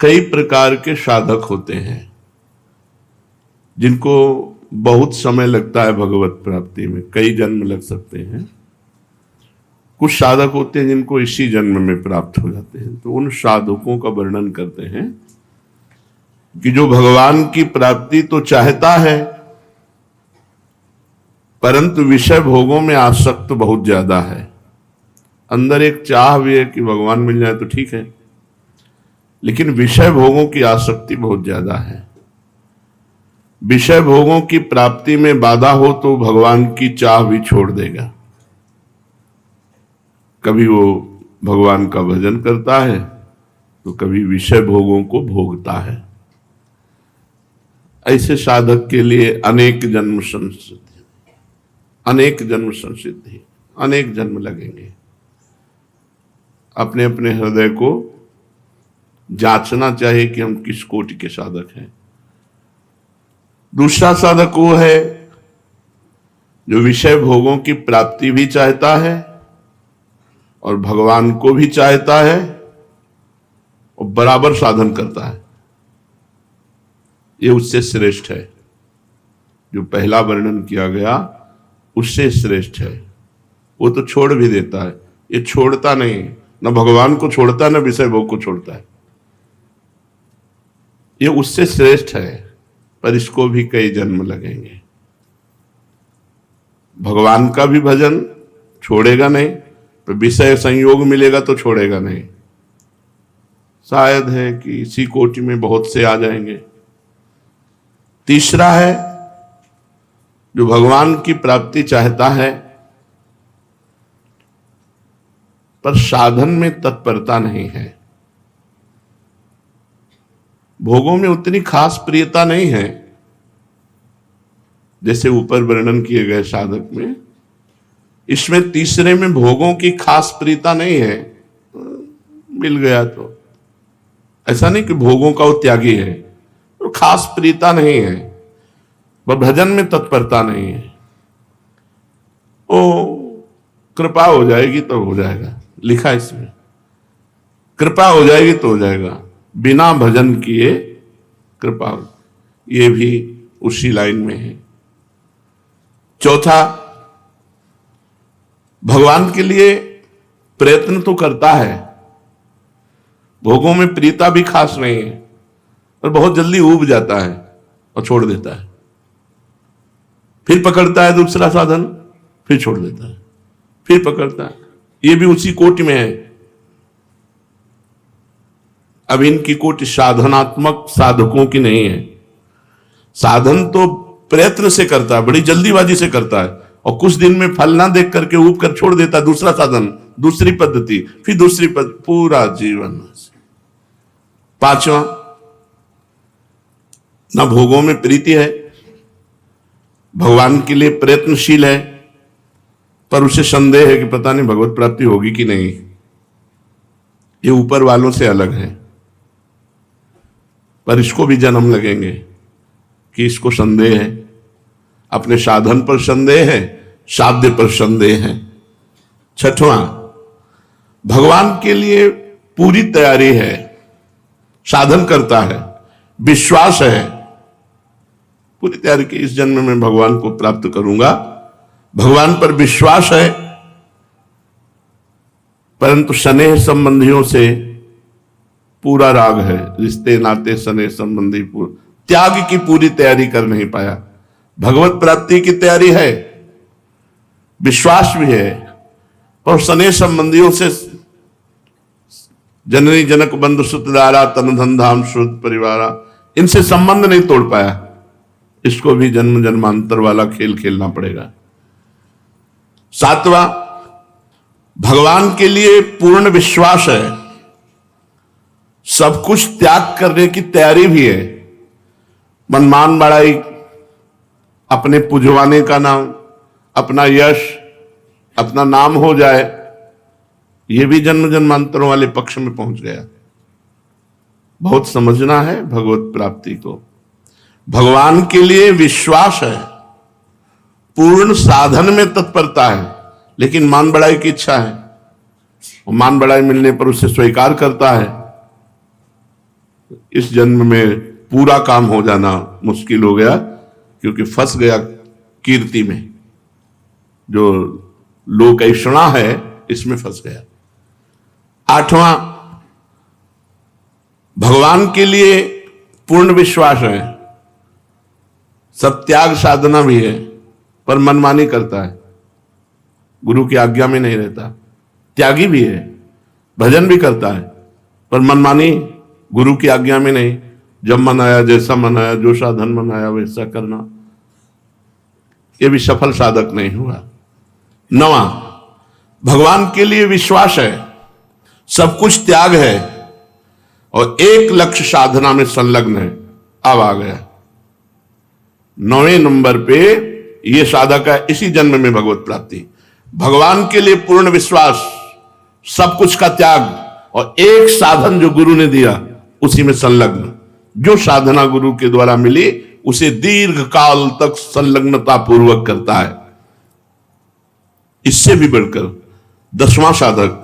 कई प्रकार के साधक होते हैं जिनको बहुत समय लगता है भगवत प्राप्ति में, कई जन्म लग सकते हैं। कुछ साधक होते हैं जिनको इसी जन्म में प्राप्त हो जाते हैं। तो उन साधकों का वर्णन करते हैं कि जो भगवान की प्राप्ति तो चाहता है परंतु विषय भोगों में आसक्त बहुत ज्यादा है। अंदर एक चाह भी है कि भगवान मिल जाए तो ठीक है, लेकिन विषय भोगों की आसक्ति बहुत ज्यादा है। विषय भोगों की प्राप्ति में बाधा हो तो भगवान की चाह भी छोड़ देगा। कभी वो भगवान का भजन करता है तो कभी विषय भोगों को भोगता है। ऐसे साधक के लिए अनेक जन्म संसिद्धि, अनेक जन्म संसिद्धि, अनेक जन्म लगेंगे। अपने अपने हृदय को जांचना चाहिए कि हम किस कोटि के साधक हैं। दूसरा साधक वो है जो विषय भोगों की प्राप्ति भी चाहता है और भगवान को भी चाहता है और बराबर साधन करता है। ये उससे श्रेष्ठ है। जो पहला वर्णन किया गया उससे श्रेष्ठ है। वो तो छोड़ भी देता है, ये छोड़ता नहीं, न भगवान को छोड़ता न विषय भोग को छोड़ता है। ये उससे श्रेष्ठ है, पर इसको भी कई जन्म लगेंगे। भगवान का भी भजन छोड़ेगा नहीं, तो विषय संयोग मिलेगा तो छोड़ेगा नहीं। शायद है कि इसी कोटि में बहुत से आ जाएंगे। तीसरा है जो भगवान की प्राप्ति चाहता है पर साधन में तत्परता नहीं है, भोगों में उतनी खास प्रियता नहीं है जैसे ऊपर वर्णन किए गए साधक में। इसमें तीसरे में भोगों की खास प्रियता नहीं है, मिल गया तो ऐसा नहीं कि भोगों का वो त्यागी है, तो खास प्रियता नहीं है, वह भजन में तत्परता नहीं है। ओ कृपा हो जाएगी तो हो जाएगा, लिखा इसमें कृपा हो जाएगी तो हो जाएगा, बिना भजन किए कृपा हो। ये भी उसी लाइन में है। चौथा, भगवान के लिए प्रयत्न तो करता है, भोगों में प्रीता भी खास नहीं है, और बहुत जल्दी ऊब जाता है और छोड़ देता है। फिर पकड़ता है दूसरा साधन, फिर छोड़ देता है, फिर पकड़ता है। ये भी उसी कोटि में है। अब इनकी कोटि साधनात्मक साधकों की नहीं है। साधन तो प्रयत्न से करता है, बड़ी जल्दीबाजी से करता है, और कुछ दिन में फल ना देख करके ऊब कर छोड़ देता है। दूसरा साधन, दूसरी पद्धति, फिर दूसरी पद्धति, पूरा जीवन। पांचवा, ना भोगों में प्रीति है, भगवान के लिए प्रयत्नशील है, पर उसे संदेह है कि पता नहीं भगवत प्राप्ति होगी कि नहीं। ये ऊपर वालों से अलग है, पर इसको भी जन्म लगेंगे कि इसको संदेह है, अपने साधन पर संदेह है, साध्य पर संदेह है। छठवां, भगवान के लिए पूरी तैयारी है, साधन करता है, विश्वास है, पूरी तैयारी की इस जन्म में भगवान को प्राप्त करूंगा, भगवान पर विश्वास है, परंतु स्नेह संबंधियों से पूरा राग है, रिश्ते नाते स्नेह संबंधी त्याग की पूरी तैयारी कर नहीं पाया। भगवत प्राप्ति की तैयारी है, विश्वास भी है, और स्नेह संबंधियों से जननी जनक बंधु सुतदारा तन धन धाम श्रुत परिवारा, इनसे संबंध नहीं तोड़ पाया। इसको भी जन्म जन्मांतर वाला खेल खेलना पड़ेगा। सातवां, भगवान के लिए पूर्ण विश्वास है, सब कुछ त्याग करने की तैयारी भी है। मनमान बड़ाई, अपने पुजवाने का नाम, अपना यश, अपना नाम हो जाए, ये भी जन्म जन्मांतरों वाले पक्ष में पहुंच गया। बहुत समझना है भगवत प्राप्ति को। भगवान के लिए विश्वास है, पूर्ण साधन में तत्परता है, लेकिन मान बढ़ाई की इच्छा है, और मान बढ़ाई मिलने पर उसे स्वीकार करता है। इस जन्म में पूरा काम हो जाना मुश्किल हो गया, क्योंकि फंस गया कीर्ति में, जो लोकैषणा है इसमें फंस गया। आठवां, भगवान के लिए पूर्ण विश्वास है, सब त्याग साधना भी है, पर मनमानी करता है, गुरु की आज्ञा में नहीं रहता। त्यागी भी है, भजन भी करता है, पर मनमानी, गुरु की आज्ञा में नहीं। जब मन आया, जैसा मन आया, जो साधन मन आया वैसा करना, ये भी सफल साधक नहीं हुआ। नवा, भगवान के लिए विश्वास है, सब कुछ त्याग है और एक लक्ष्य साधना में संलग्न है। अब आ गया 9वें नंबर पे, ये साधक है इसी जन्म में भगवत प्राप्ति। भगवान के लिए पूर्ण विश्वास, सब कुछ का त्याग और एक साधन जो गुरु ने दिया उसी में संलग्न। जो साधना गुरु के द्वारा मिली उसे दीर्घ काल तक संलग्नता पूर्वक करता है। इससे भी बढ़कर 10वां साधक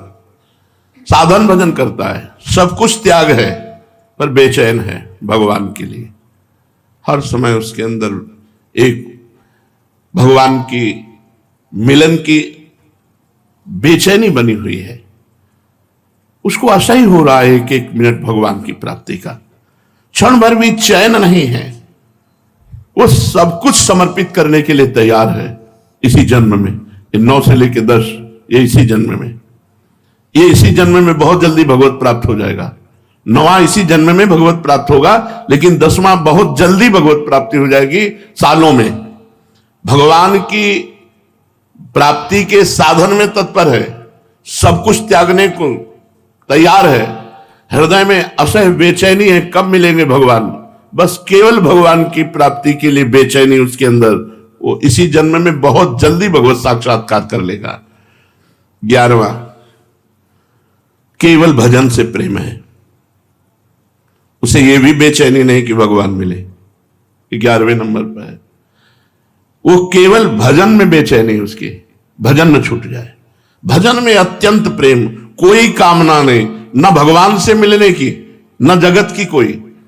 साधन भजन करता है, सब कुछ त्याग है पर बेचैन है भगवान के लिए। हर समय उसके अंदर एक भगवान की मिलन की बेचैनी बनी हुई है, उसको आशा ही हो रहा है एक एक मिनट भगवान की प्राप्ति का, क्षण भर भी चैन नहीं है। वो सब कुछ समर्पित करने के लिए तैयार है इसी जन्म में। ये 9 से लेकर 10, ये इसी जन्म में, ये इसी जन्म में बहुत जल्दी भगवत प्राप्त हो जाएगा। 9वां इसी जन्म में भगवत प्राप्त होगा, लेकिन 10वां बहुत जल्दी भगवत प्राप्ति हो जाएगी, सालों में। भगवान की प्राप्ति के साधन में तत्पर है, सब कुछ त्यागने को तैयार है, हृदय में असह्य बेचैनी है, कब मिलेंगे भगवान, बस केवल भगवान की प्राप्ति के लिए बेचैनी उसके अंदर। वो इसी जन्म में बहुत जल्दी भगवत साक्षात्कार कर लेगा। 11वां, केवल भजन से प्रेम है, उसे यह भी बेचैनी नहीं कि भगवान मिले, 11वें नंबर पर है। वो केवल भजन में बेचैनी, उसकी भजन में छूट जाए, भजन में अत्यंत प्रेम, कोई कामना नहीं, न भगवान से मिलने की, न जगत की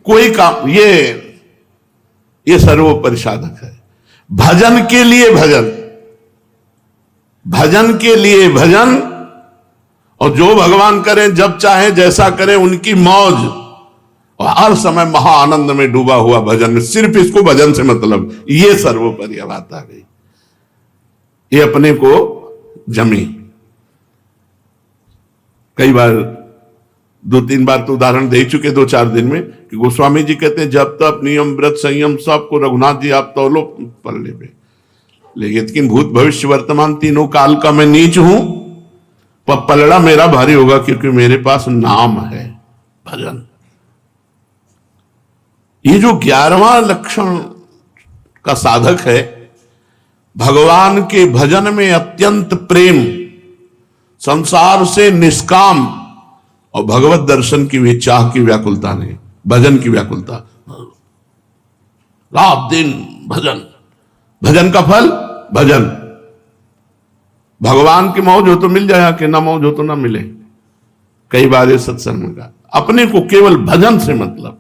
कोई काम। ये सर्वोपरि साधक है। भजन के लिए भजन, भजन के लिए भजन, और जो भगवान करें, जब चाहे जैसा करें, उनकी मौज, और हर समय महा आनंद में डूबा हुआ भजन में, सिर्फ इसको भजन से मतलब, ये सर्वोपरि बात आ गई। ये अपने को जमी। कई बार 2-3 बार तो उदाहरण दे चुके 2-4 दिन में, कि गोस्वामी जी कहते हैं जब तक नियम व्रत संयम सबको रघुनाथ जी आप तौलो पल्ले पे, लेकिन भूत भविष्य वर्तमान तीनों काल का मैं नीच हूं, पर पलड़ा मेरा भारी होगा, क्योंकि मेरे पास नाम है, भजन। ये जो 11वां लक्षण का साधक है, भगवान के भजन में अत्यंत प्रेम, संसार से निष्काम, और भगवत दर्शन की भी चाह की व्याकुलता नहीं, भजन की व्याकुलता। रात दिन भजन, भजन का फल भजन। भगवान की मौज हो तो मिल जाए, कि ना मौज हो तो ना मिले। कई बार ये सत्संग में कहा, अपने को केवल भजन से मतलब,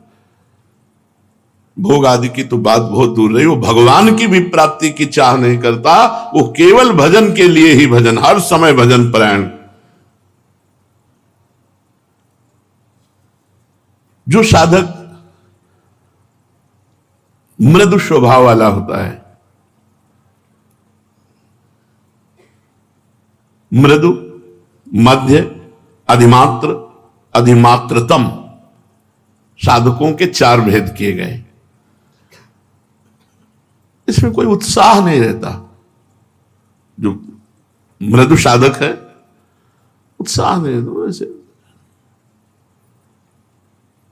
भोग आदि की तो बात बहुत दूर रही, वो भगवान की भी प्राप्ति की चाह नहीं करता, वो केवल भजन के लिए ही भजन, हर समय भजन परायण। जो साधक मृदु स्वभाव वाला होता है, मृदु, मध्य, अधिमात्र, अधिमात्रतम, साधकों के 4 भेद किए गए। इसमें कोई उत्साह नहीं रहता। जो मृदु साधक है, उत्साह नहीं रहता, वैसे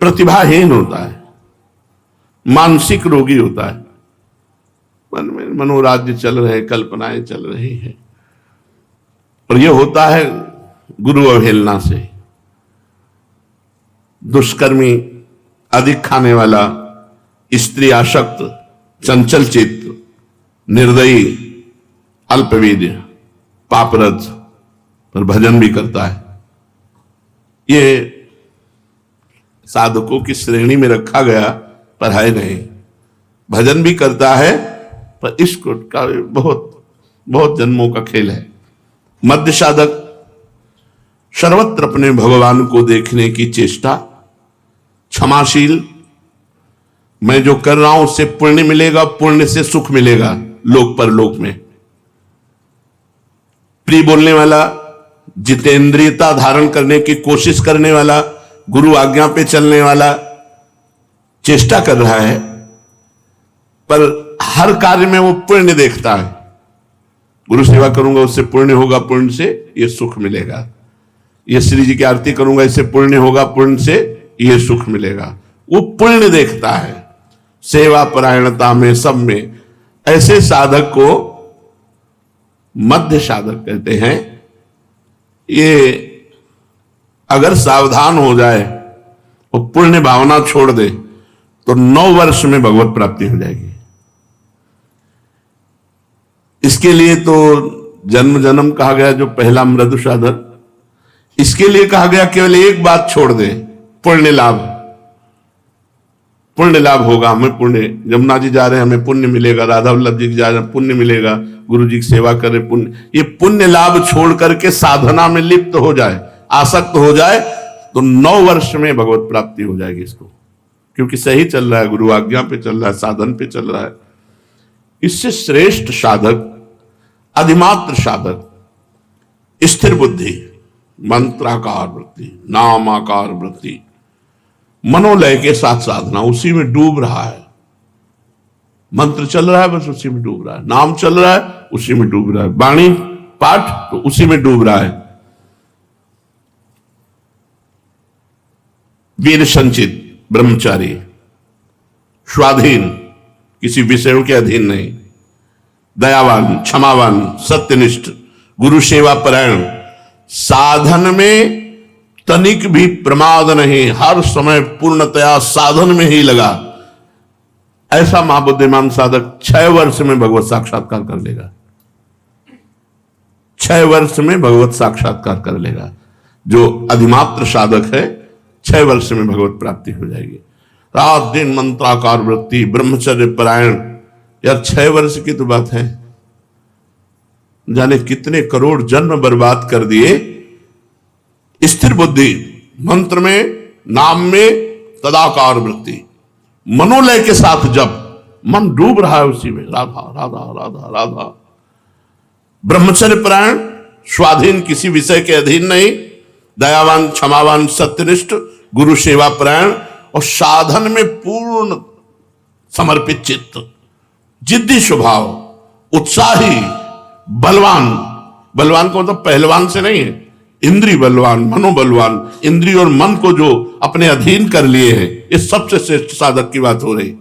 प्रतिभाहीन होता है, मानसिक रोगी होता है, मन में मनोराज्य चल रहे, कल्पनाएं चल रही हैं, और यह होता है गुरु अवहेलना से। दुष्कर्मी, अधिक खाने वाला, स्त्री आसक्त, चंचल चित्त, निर्दयी, अल्पवीर्य, पापरत, पर भजन भी करता है। ये साधकों की श्रेणी में रखा गया, पर है नहीं। भजन भी करता है, पर इश्क का बहुत बहुत जन्मों का खेल है। मध्य साधक सर्वत्र अपने भगवान को देखने की चेष्टा, क्षमाशील, मैं जो कर रहा हूं उससे पुण्य मिलेगा, पुण्य से सुख मिलेगा लोक परलोक में। प्रिय बोलने वाला, जितेंद्रियता धारण करने की कोशिश करने वाला, गुरु आज्ञा पे चलने वाला, चेष्टा कर रहा है, पर हर कार्य में वो पुण्य देखता है। गुरु सेवा करूंगा उससे पुण्य होगा, पुण्य से ये सुख मिलेगा। ये श्री जी की आरती करूंगा, इससे पुण्य होगा, पुण्य से ये सुख मिलेगा। वो पुण्य देखता है सेवा परायणता में, सब में। ऐसे साधक को मध्य साधक कहते हैं। ये अगर सावधान हो जाए और पुण्य भावना छोड़ दे तो 9 वर्ष में भगवत प्राप्ति हो जाएगी। इसके लिए तो जन्म जन्म कहा गया, जो पहला मृदु साधक, इसके लिए कहा गया केवल एक बात छोड़ दे, पुण्य लाभ। पुण्य लाभ होगा, हमें पुण्य, जमुना जी जा रहे हैं हमें पुण्य मिलेगा, राधा वल्लभ जी जा रहे हैं पुण्य मिलेगा, गुरु जी की सेवा करें पुण्य। ये पुण्य लाभ छोड़ करके साधना में लिप्त हो जाए, आसक्त हो जाए, तो 9 वर्ष में भगवत प्राप्ति हो जाएगी इसको, क्योंकि सही चल रहा है, गुरु आज्ञा पे चल रहा है, साधन पे चल रहा है। इससे श्रेष्ठ साधक अधिमात्र साधक, स्थिर बुद्धि, मंत्राकार वृत्ति, नामाकार वृत्ति, मनोलय के साथ साधना, उसी में डूब रहा है। मंत्र चल रहा है बस उसी में डूब रहा है, नाम चल रहा है उसी में डूब रहा है, वाणी पाठ तो उसी में डूब रहा है। वीर संचित ब्रह्मचारी, स्वाधीन, किसी विषयों के अधीन नहीं, दयावान, क्षमावान, सत्यनिष्ठ, गुरु सेवा परायण, साधन में तनिक भी प्रमाद नहीं, हर समय पूर्णतया साधन में ही लगा। ऐसा महाबुद्धिमान साधक 6 वर्ष में भगवत साक्षात्कार कर लेगा। 6 वर्ष में भगवत साक्षात्कार कर लेगा। जो अधिमात्र साधक है 6 वर्ष में भगवत प्राप्ति हो जाएगी। रात दिन मंत्राकार वृत्ति, ब्रह्मचर्य परायण, यार 6 वर्ष की तो बात है, जाने कितने करोड़ जन्म बर्बाद कर दिए। स्थिर बुद्धि, मंत्र में, नाम में तदाकार वृत्ति, मनोलय के साथ जब मन डूब रहा है उसी में, राधा राधा राधा राधा। ब्रह्मचर्य परायण, स्वाधीन, किसी विषय के अधीन नहीं, दयावान, क्षमावान, सत्यनिष्ठ, गुरु सेवा परायण, और साधन में पूर्ण समर्पित चित्त, जिद्दी स्वभाव, उत्साही, बलवान। बलवान को मतलब पहलवान से नहीं है, इंद्रिय बलवान, मनोबलवान, इंद्रिय और मन को जो अपने अधीन कर लिए हैं, इस सबसे श्रेष्ठ साधक की बात हो रही।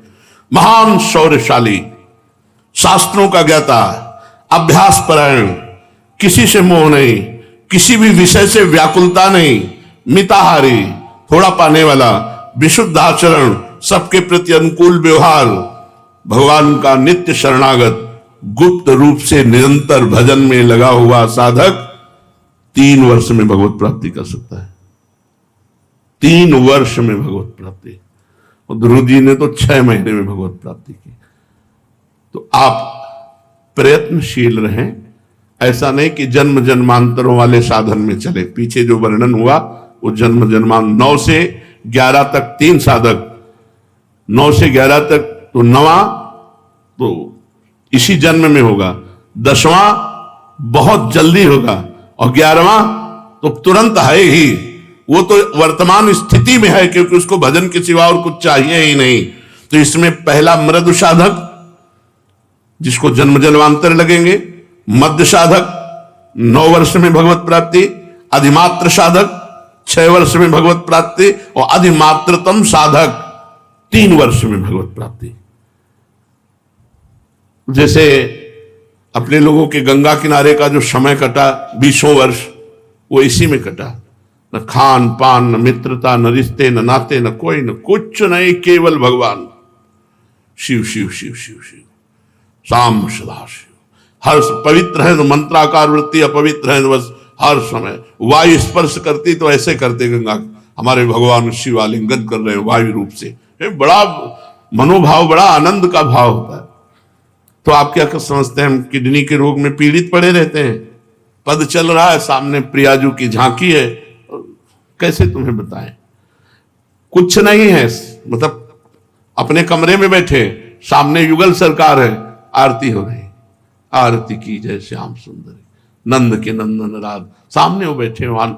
महान शौर्यशाली, शास्त्रों का ज्ञाता, अभ्यास परायण, किसी से मोह नहीं, किसी भी विषय से व्याकुलता नहीं, मिताहारी, थोड़ा पाने वाला, विशुद्ध आचरण, सबके प्रति अनुकूल व्यवहार, भगवान का नित्य शरणागत, गुप्त रूप से निरंतर भजन में लगा हुआ साधक 3 वर्ष में भगवत प्राप्ति कर सकता है। 3 वर्ष में भगवत प्राप्ति। और ध्रुव जी ने तो 6 महीने में भगवत प्राप्ति की। तो आप प्रयत्नशील रहें, ऐसा नहीं कि जन्म जन्मांतरों वाले साधन में चले। पीछे जो वर्णन हुआ वो जन्म जन्मांतर, 9 से 11 तक 3 साधक, 9 से 11 तक तो 9वां तो इसी जन्म में होगा, 10वां बहुत जल्दी होगा, और 11वां तो तुरंत है ही। वो तो वर्तमान स्थिति में है, क्योंकि उसको भजन के सिवा और कुछ चाहिए ही नहीं। तो इसमें पहला मृदु साधक, जिसको जन्म जन्मांतर लगेंगे, मध्य साधक 9 वर्ष में भगवत प्राप्ति, अधिमात्र साधक 6 वर्ष में भगवत प्राप्ति, और अधिमात्रतम साधक 3 वर्ष में भगवत प्राप्ति। जैसे अपने लोगों के गंगा किनारे का जो समय कटा 20 वर्ष, वो इसी में कटा। न खान पान, न मित्रता, न रिश्ते, न नाते, न कोई, न कुछ नहीं, केवल भगवान। शिव शिव शिव शिव शिव, शाम सदा शिव। हर पवित्र है तो मंत्राकार वृत्ति, अपवित्र है तो बस हर समय वायु स्पर्श करती तो ऐसे करते गंगा, हमारे भगवान शिव आलिंगन कर रहे हैं वायु रूप से, बड़ा मनोभाव, बड़ा आनंद का भाव होता है। तो आप क्या समझते हैं हम किडनी के रोग में पीड़ित पड़े रहते हैं? पद चल रहा है, सामने प्रियाजू की झांकी है, कैसे तुम्हें बताएं? कुछ नहीं है, मतलब अपने कमरे में बैठे, सामने युगल सरकार है, आरती हो रही, आरती की जय श्याम सुंदर नंद के नंदन राध, सामने वो बैठे, वहां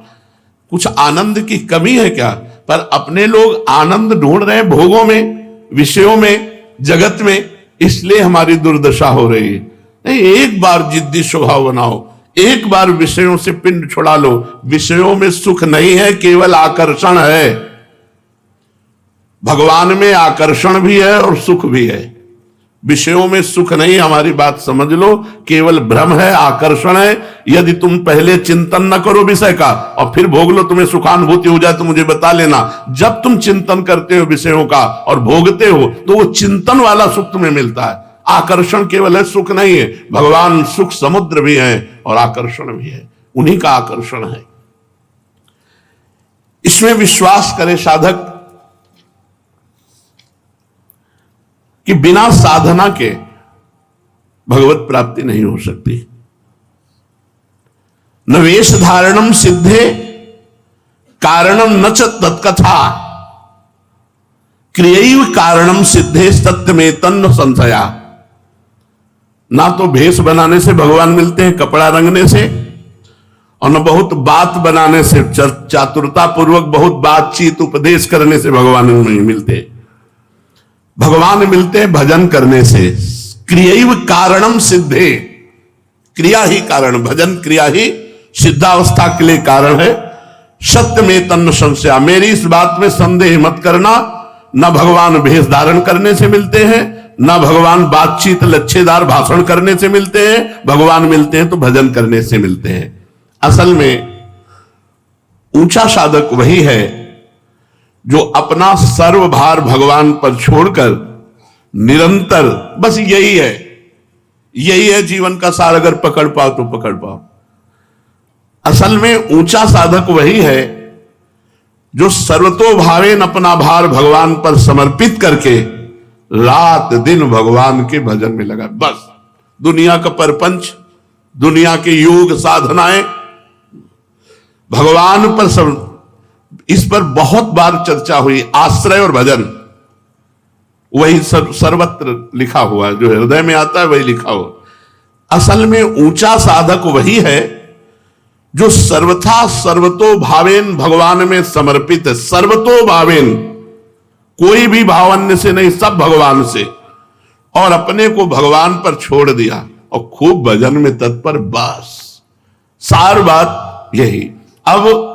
कुछ आनंद की कमी है क्या? पर अपने लोग आनंद ढूंढ रहे हैं भोगों में, विषयों में, जगत में, इसलिए हमारी दुर्दशा हो रही है। नहीं, एक बार जिद्दी स्वभाव बनाओ, एक बार विषयों से पिंड छुड़ा लो। विषयों में सुख नहीं है, केवल आकर्षण है। भगवान में आकर्षण भी है और सुख भी है, विषयों में सुख नहीं। हमारी बात समझ लो, केवल भ्रम है, आकर्षण है। यदि तुम पहले चिंतन न करो विषय का और फिर भोग लो, तुम्हें सुखानुभूति हो जाए तो मुझे बता लेना। जब तुम चिंतन करते हो विषयों का और भोगते हो तो वो चिंतन वाला सुख तुम्हें मिलता है। आकर्षण केवल है, सुख नहीं है। भगवान सुख समुद्र भी है और आकर्षण भी है, उन्हीं का आकर्षण है। इसमें विश्वास करे साधक कि बिना साधना के भगवत प्राप्ति नहीं हो सकती। न वेश धारणम सिद्धे कारणम न च तत्कथा क्रियैव कारणम सिद्धे सत्यमे तन्न संशया। ना तो भेष बनाने से भगवान मिलते हैं, कपड़ा रंगने से, और न बहुत बात बनाने से, चातुरता पूर्वक बहुत बातचीत उपदेश करने से भगवान नहीं मिलते। भगवान मिलते हैं भजन करने से। क्रियैव कारणम सिद्धे, क्रिया ही कारण, भजन क्रिया ही सिद्धावस्था के लिए कारण है। सत्य में तन्न संशया, मेरी इस बात में संदेह मत करना। न भगवान भेष धारण करने से मिलते हैं, न भगवान बातचीत लच्छेदार भाषण करने से मिलते हैं। भगवान मिलते हैं तो भजन करने से मिलते हैं। असल में ऊंचा साधक वही है जो अपना सर्वभार भगवान पर छोड़कर निरंतर, बस यही है जीवन का सार। अगर पकड़ पाओ तो पकड़ पाओ। असल में ऊंचा साधक वही है जो सर्वतोभावेन अपना भार भगवान पर समर्पित करके रात दिन भगवान के भजन में लगा। बस दुनिया का परपंच, दुनिया के योग साधनाएं भगवान पर सब, इस पर बहुत बार चर्चा हुई। आश्रय और भजन वही सर्वत्र लिखा हुआ है, जो हृदय में आता है वही लिखा हुआ। असल में ऊंचा साधक वही है जो सर्वथा सर्वतो भावेन भगवान में समर्पित है। सर्वतो भावेन, कोई भी भाव अन्य से नहीं, सब भगवान से, और अपने को भगवान पर छोड़ दिया और खूब भजन में तत्पर। बस सार बात यही। अब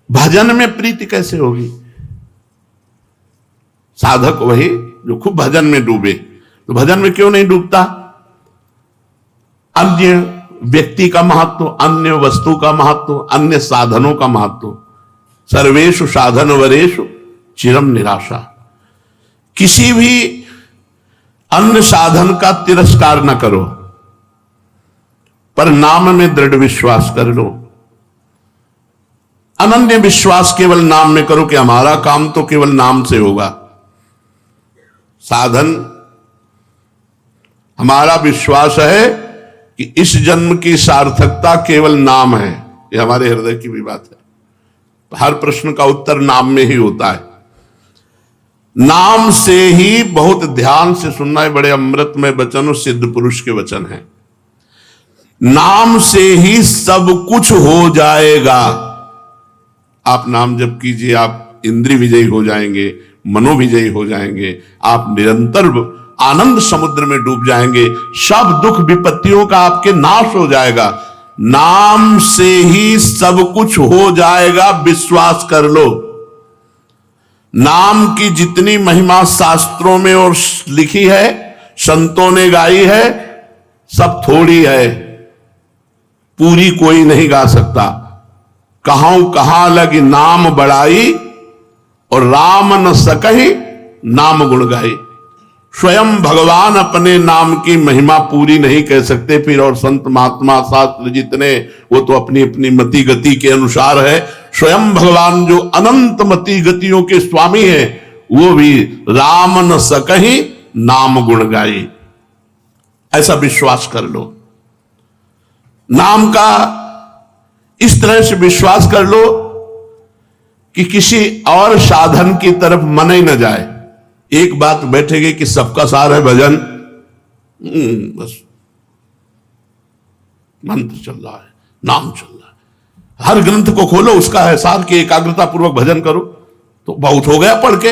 भजन में प्रीति कैसे होगी? साधक वही जो खूब भजन में डूबे। तो भजन में क्यों नहीं डूबता? अन्य व्यक्ति का महत्व, अन्य वस्तु का महत्व, अन्य साधनों का महत्व। सर्वेषु साधन वरेषु चिरम निराशा। किसी भी अन्य साधन का तिरस्कार न करो, पर नाम में दृढ़ विश्वास कर लो। अनन्य विश्वास केवल नाम में करो कि हमारा काम तो केवल नाम से होगा। साधन, हमारा विश्वास है कि इस जन्म की सार्थकता केवल नाम है। यह हमारे हृदय की भी बात है। हर प्रश्न का उत्तर नाम में ही होता है। नाम से ही, बहुत ध्यान से सुनना है, बड़े अमृतमय वचन और सिद्ध पुरुष के वचन हैं। नाम से ही सब कुछ हो जाएगा। आप नाम जप कीजिए, आप इंद्रिय विजयी हो जाएंगे, मनोविजयी हो जाएंगे, आप निरंतर आनंद समुद्र में डूब जाएंगे। सब दुख विपत्तियों का आपके नाश हो जाएगा। नाम से ही सब कुछ हो जाएगा, विश्वास कर लो। नाम की जितनी महिमा शास्त्रों में और लिखी है, संतों ने गाई है, सब थोड़ी है, पूरी कोई नहीं गा सकता। कहां लगी नाम बढ़ाई और राम न सकहि नाम गुण गाई। स्वयं भगवान अपने नाम की महिमा पूरी नहीं कह सकते, फिर और संत महात्मा शास्त्र जितने, वो तो अपनी अपनी मति गति के अनुसार है। स्वयं भगवान जो अनंत मति गतियों के स्वामी है, वो भी राम न सकहि नाम गुण गाई, ऐसा विश्वास कर लो। नाम का इस तरह से विश्वास कर लो कि किसी और साधन की तरफ मन ही न जाए। एक बात बैठेगी कि सबका सार है भजन, बस मंत्र चल रहा है, नाम चल रहा है, हर ग्रंथ को खोलो उसका है सार की एकाग्रता पूर्वक भजन करो, तो बहुत हो गया। पढ़ के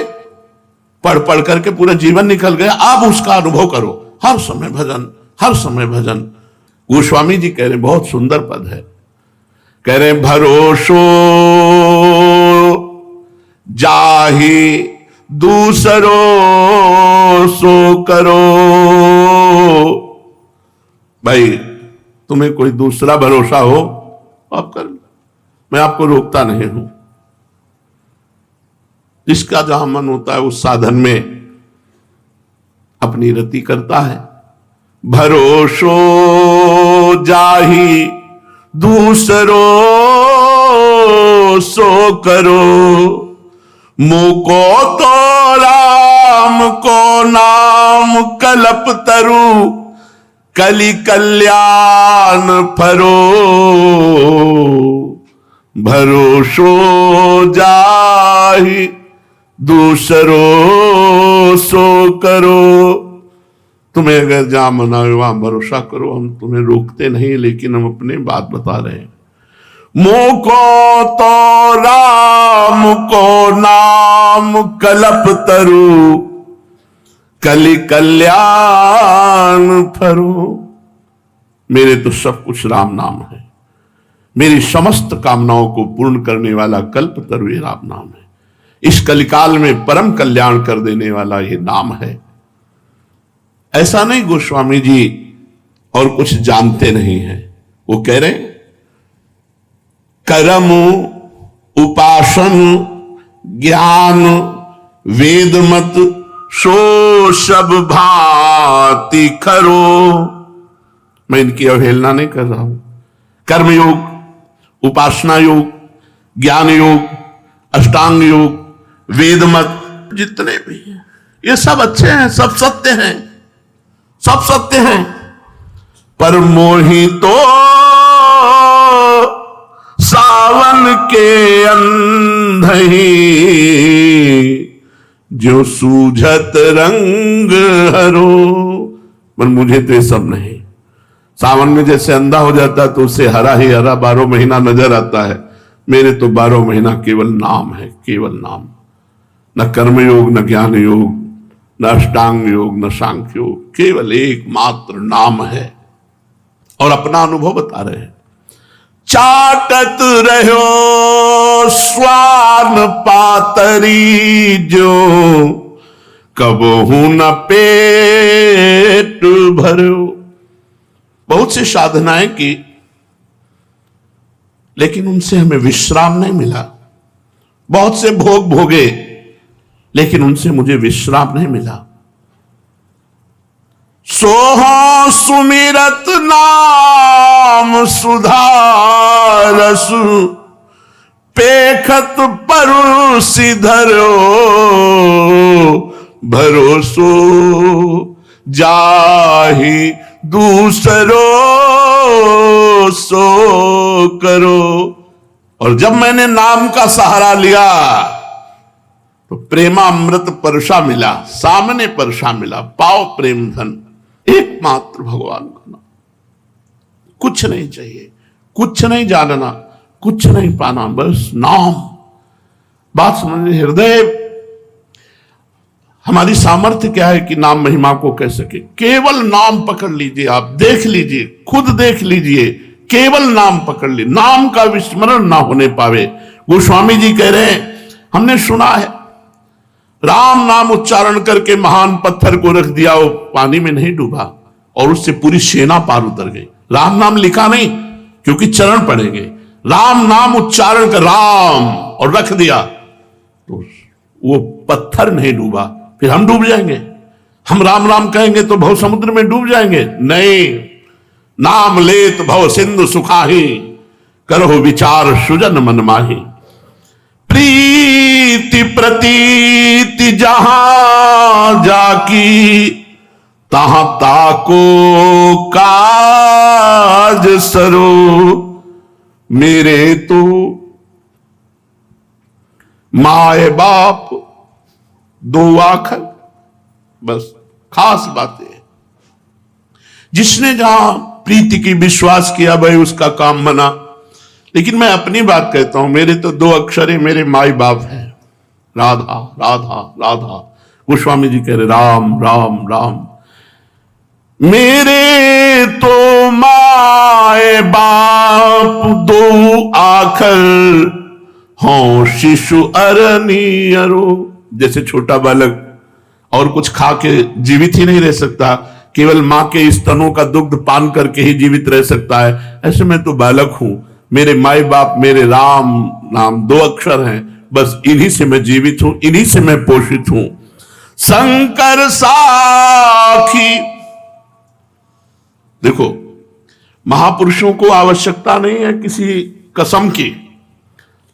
पढ़ करके पूरा जीवन निकल गया। अब उसका अनुभव करो, हर समय भजन, हर समय भजन। गोस्वामी जी कह रहे, बहुत सुंदर पद है, कह रहे भरोसो जाहि दूसरो सो करो। भाई तुम्हें कोई दूसरा भरोसा हो आप कर लो, मैं आपको रोकता नहीं हूं। जिसका जहां मन होता है उस साधन में अपनी रति करता है। भरोसो जाहि दूसरो सो करो, मुको तो राम को नाम कल्प तरु, कलि कल्याण फरो। भरोसो जाहि दूसरो सो करो। तुम्हें अगर जहां मना हो वहां भरोसा करो, हम तुम्हें रोकते नहीं, लेकिन हम अपने बात बता रहे हैं। मुको तो राम को नाम कल्प तरु, कलि कल्याण फरो। मेरे तो सब कुछ राम नाम है, मेरी समस्त कामनाओं को पूर्ण करने वाला कल्प तरु ये राम नाम है। इस कलिकाल में परम कल्याण कर देने वाला ये नाम है। ऐसा नहीं गोस्वामी जी और कुछ जानते नहीं है, वो कह रहे कर्म उपासन ज्ञान वेद मत सो सब भांति खरो। मैं इनकी अवहेलना नहीं कर रहा हूं। कर्मयोग, उपासना योग, ज्ञान योग, अष्टांग योग, वेद मत जितने भी हैं ये सब अच्छे हैं, सब सत्य हैं, सब सत्य हैं। पर मोहि तो सावन के अंधही, जो सूझत रंग हरो। पर मुझे तो ये सब नहीं। सावन में जैसे अंधा हो जाता है तो उससे हरा ही हरा 12 महीना नजर आता है, मेरे तो 12 महीना केवल नाम है, केवल नाम। न कर्मयोग, न ज्ञान योग, न अष्टांग योग, न सांख्य योग, केवल एकमात्र नाम है। और अपना अनुभव बता रहे हैं। चाटत रहो स्वान पातरी, जो कबहू न पेट भरो। बहुत सी साधनाएं की, लेकिन उनसे हमें विश्राम नहीं मिला। बहुत से भोग भोगे, लेकिन उनसे मुझे विश्राम नहीं मिला। सोहो सुमिरत नाम सुधारस, पेखत परुषि धरो। भरोसो जाहि दूसरो सो करो। और जब मैंने नाम का सहारा लिया तो प्रेमामृत परशा मिला, सामने परशा मिला। पाओ प्रेम धन, एकमात्र भगवान का नाम। कुछ नहीं चाहिए, कुछ नहीं जानना, कुछ नहीं पाना, बस नाम। बात समझिए। हृदय हमारी सामर्थ्य क्या है कि नाम महिमा को कह सके। केवल नाम पकड़ लीजिए, आप देख लीजिए, खुद देख लीजिए, केवल नाम पकड़ लीजिए, नाम का विस्मरण ना होने पावे। गोस्वामी जी कह रहे हैं, हमने सुना है राम नाम उच्चारण करके महान पत्थर को रख दिया, वो पानी में नहीं डूबा और उससे पूरी सेना पार उतर गई। राम नाम लिखा नहीं, क्योंकि चरण पड़ेंगे। राम नाम उच्चारण कर राम और रख दिया तो वो पत्थर नहीं डूबा, फिर हम डूब जाएंगे। हम राम राम कहेंगे तो भव समुद्र में डूब जाएंगे? नहीं, नाम लेत भव सिंधु सुखाही, करो विचार सुजन मन माही। प्रीति प्रतीति जहां जाकी, तहां ताको काज सरो। मेरे तो माए बाप दो आखर, बस खास बातें। जिसने जहां प्रीति की विश्वास किया भाई उसका काम बना। लेकिन मैं अपनी बात कहता हूं, मेरे तो दो अक्षर है, मेरे माई बाप हैं, राधा राधा राधा। गोस्वामी जी कह रहे राम राम राम। मेरे तो माए बाप दो आखर, हों शिशु अरनी अरो। जैसे छोटा बालक और कुछ खा के जीवित ही नहीं रह सकता, केवल मां के स्तनों का दुग्ध पान करके ही जीवित रह सकता है, ऐसे मैं तो बालक हूं। मेरे माई बाप मेरे राम नाम दो अक्षर हैं, बस इन्हीं से मैं जीवित हूं, इन्हीं से मैं पोषित हूं। शंकर साखी। देखो, महापुरुषों को आवश्यकता नहीं है किसी कसम की,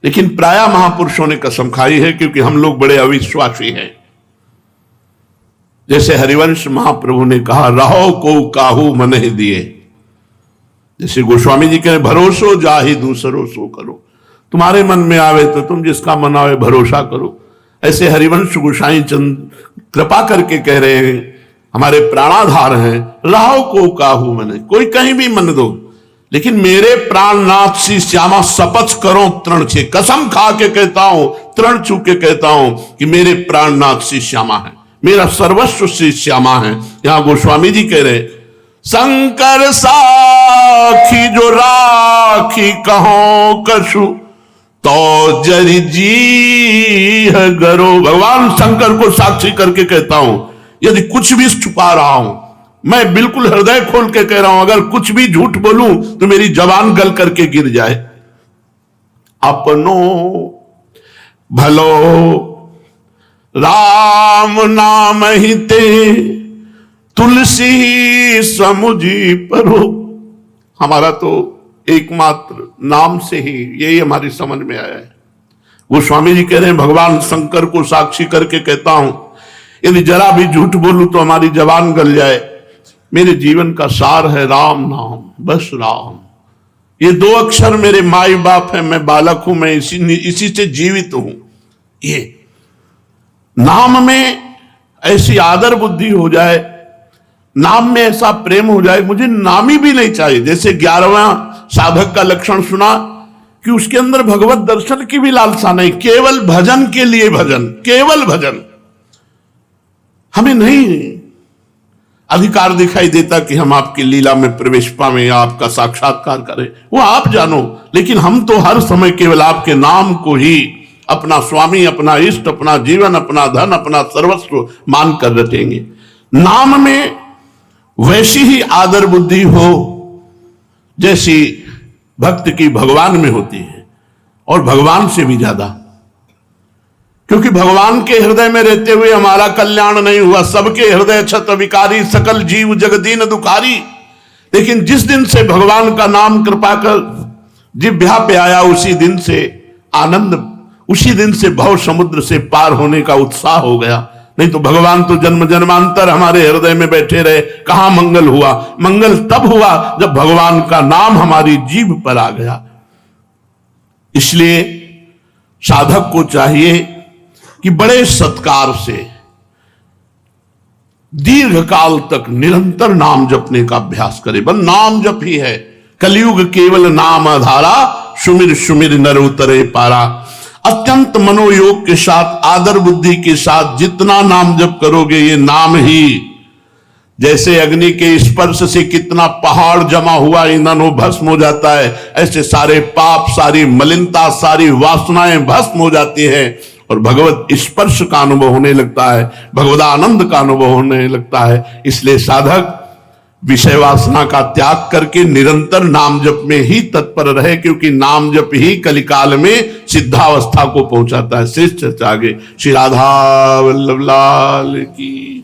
लेकिन प्राय महापुरुषों ने कसम खाई है, क्योंकि हम लोग बड़े अविश्वासी हैं। जैसे हरिवंश महाप्रभु ने कहा, रहो को काहू मन ही दिए। जैसे गोस्वामी जी कहे, भरोसो जाहि दूसरो सो करो। तुम्हारे मन में आवे तो तुम जिसका मन आवे भरोसा करो। ऐसे हरिवंश गोसाई चंद कृपा करके कह रहे हैं, हमारे प्राणाधार हैं, रहो को काहू मने, कोई कहीं भी मन दो, लेकिन मेरे प्राणनाथ श्री श्यामा शपथ करो तृण छे, कसम खा के कहता हूं, तृण छू के कहता हूं कि मेरे प्राणनाथ श्री श्यामा है, मेरा सर्वस्व श्री श्यामा है। यहां गोस्वामी जी कह रहे, शंकर साखी जो राखी कहो कछु, तो जरि जी गरो। भगवान शंकर को साक्षी करके कहता हूं, यदि कुछ भी छुपा रहा हूं, मैं बिल्कुल हृदय खोल के कह रहा हूं, अगर कुछ भी झूठ बोलूं तो मेरी जबान गल करके गिर जाए। अपनो भलो राम नाम ही ते, तुलसी समुझी परो। हमारा तो एकमात्र नाम से ही यही हमारी समझ में आया है। गोस्वामी जी कह रहे हैं, भगवान शंकर को साक्षी करके कहता हूं, यदि जरा भी झूठ बोलूं तो हमारी जबान गल जाए। मेरे जीवन का सार है राम नाम, बस राम। ये दो अक्षर मेरे माई बाप है, मैं बालक हूं, मैं इसी से जीवित हूं। ये नाम में ऐसी आदर बुद्धि हो जाए, नाम में ऐसा प्रेम हो जाए, मुझे नाम ही भी नहीं चाहिए। जैसे 11वां साधक का लक्षण सुना कि उसके अंदर भगवत दर्शन की भी लालसा नहीं, केवल भजन के लिए भजन, केवल भजन। हमें नहीं अधिकार दिखाई देता कि हम आपकी लीला में प्रवेश पावें या आपका साक्षात्कार करें, वो आप जानो। लेकिन हम तो हर समय केवल आपके नाम को ही अपना स्वामी, अपना इष्ट, अपना जीवन, अपना धन, अपना सर्वस्व मानकर रटेंगे। नाम में वैसी ही आदर बुद्धि हो जैसी भक्त की भगवान में होती है, और भगवान से भी ज्यादा, क्योंकि भगवान के हृदय में रहते हुए हमारा कल्याण नहीं हुआ। सबके हृदय छत विकारी, सकल जीव जगदीन दुखारी। लेकिन जिस दिन से भगवान का नाम कृपा कर जिह्वा पे आया, उसी दिन से आनंद, उसी दिन से भव समुद्र से पार होने का उत्साह हो गया। नहीं तो भगवान तो जन्म जन्मांतर हमारे हृदय में बैठे रहे, कहां मंगल हुआ? मंगल तब हुआ जब भगवान का नाम हमारी जीभ पर आ गया। इसलिए साधक को चाहिए कि बड़े सत्कार से दीर्घ काल तक निरंतर नाम जपने का अभ्यास करे। बस नाम जप ही है। कलयुग केवल नाम आधारा, सुमिर सुमिर नर उतरे पारा। अत्यंत मनोयोग के साथ, आदर बुद्धि के साथ जितना नाम जप करोगे, ये नाम ही जैसे अग्नि के स्पर्श से कितना पहाड़ जमा हुआ ईंधन वो भस्म हो जाता है, ऐसे सारे पाप, सारी मलिनता, सारी वासनाएं भस्म हो जाती हैं और भगवत स्पर्श का अनुभव होने लगता है, भगवदानंद का अनुभव होने लगता है। इसलिए साधक विषय वासना का त्याग करके निरंतर नाम जप में ही तत्पर रहे, क्योंकि नाम जप ही कलिकाल में सिद्धावस्था को पहुंचाता है। श्रेष्ठ आगे श्री राधा वल्लभ लाल की।